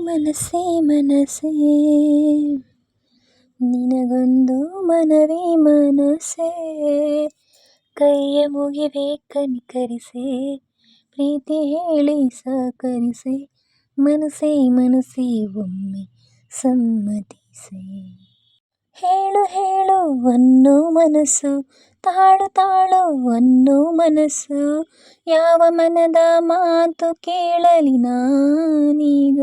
ಮನಸ್ಸೇ ಮನಸ್ಸೇ ನಿನಗೊಂದು ಮನವಿ ಮನಸ್ಸೇ, ಕೈಯ ಮುಗಿವೆ ಕನಿಕರಿಸೆ, ಪ್ರೀತಿ ಹೇಳಿ ಸಹಕರಿಸೆ, ಮನಸ್ಸೇ ಮನಸ್ಸೇ ಒಮ್ಮೆ ಸಮ್ಮತಿಸೆ. ಹೇಳು ಹೇಳು ಅನ್ನೋ ಮನಸ್ಸು, ತಾಳು ತಾಳು ಅನ್ನೋ ಮನಸ್ಸು, ಯಾವ ಮನದ ಮಾತು ಕೇಳಲಿ ನಾನೀಗ.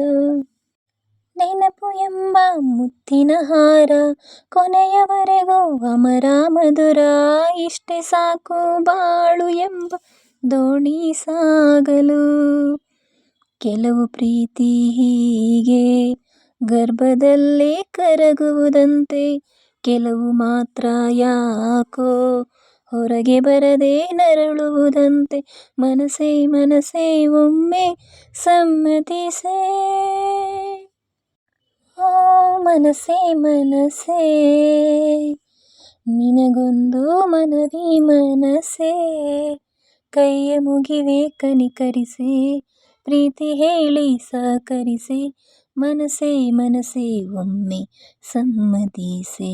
ನೆನಪು ಎಂಬ ಮುತ್ತಿನ ಹಾರ, ಕೊನೆಯವರೆಗೂ ಅಮರ ಮಧುರ, ಇಷ್ಟೇ ಸಾಕು ಬಾಳು ಎಂಬ ದೋಣಿ ಸಾಗಲು. ಕೆಲವು ಪ್ರೀತಿ ಹೀಗೆ ಗರ್ಭದಲ್ಲೇ ಕರಗುವುದಂತೆ, ಕೆಲವು ಮಾತ್ರ ಯಾಕೋ ಹೊರಗೆ ಬರದೆ ನರಳುವುದಂತೆ, ಮನಸ್ಸೇ ಮನಸ್ಸೇ ಒಮ್ಮೆ ಸಮ್ಮತಿಸೆ. ಓ ಮನಸ್ಸೇ ಮನಸ್ಸೇ ನಿನಗೊಂದು ಮನವಿ ಮನಸ್ಸೇ, ಕೈಯ ಮುಗಿವೆ ಕನಿಕರಿಸೆ, ಪ್ರೀತಿ ಹೇಳಿ ಸಹಕರಿಸೆ, ಮನಸ್ಸೇ ಮನಸ್ಸೇ ಒಮ್ಮೆ ಸಮ್ಮತಿಸೆ.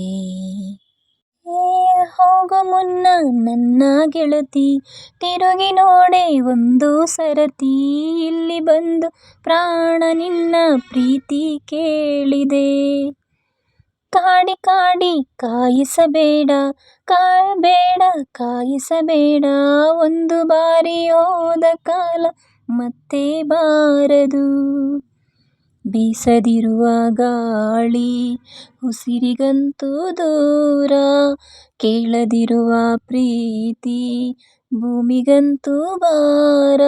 ಹೋಗೋ ಮುನ್ನ ನನ್ನ ಗೆಳತಿ, ತಿರುಗಿ ನೋಡೆ ಒಂದು ಸರತಿ, ಇಲ್ಲಿ ಬಂದು ಪ್ರಾಣ ನಿನ್ನ ಪ್ರೀತಿ ಕೇಳಿದೆ. ಕಾಡಿ ಕಾಡಿ ಕಾಯಿಸಬೇಡ, ಕಾಯಬೇಡ ಕಾಯಿಸಬೇಡ, ಒಂದು ಬಾರಿ ಹೋದ ಕಾಲ ಮತ್ತೆ ಬಾರದು. ಬೀಸದಿರುವ ಗಾಳಿ ಉಸಿರಿಗಂತೂ ದೂರ, ಕೇಳದಿರುವ ಪ್ರೀತಿ ಭೂಮಿಗಂತೂ ಭಾರ,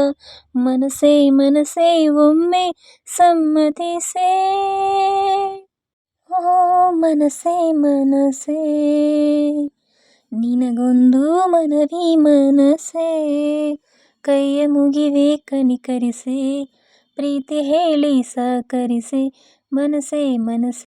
ಮನಸ್ಸೇ ಮನಸ್ಸೇ ಒಮ್ಮೆ ಸಮ್ಮತಿಸೆ. ಓ ಮನಸ್ಸೇ ಮನಸ್ಸೇ ನಿನಗೊಂದು ಮನವಿ ಮನಸ್ಸೇ, ಕೈಯ ಮುಗಿವೆ ಕನಿಕರಿಸೆ, ಪ್ರೀತಿ ಹೇಳಿ ಸಹಕರಿಸೆ, ಮನಸ್ಸೇ ಮನಸ್ಸೇ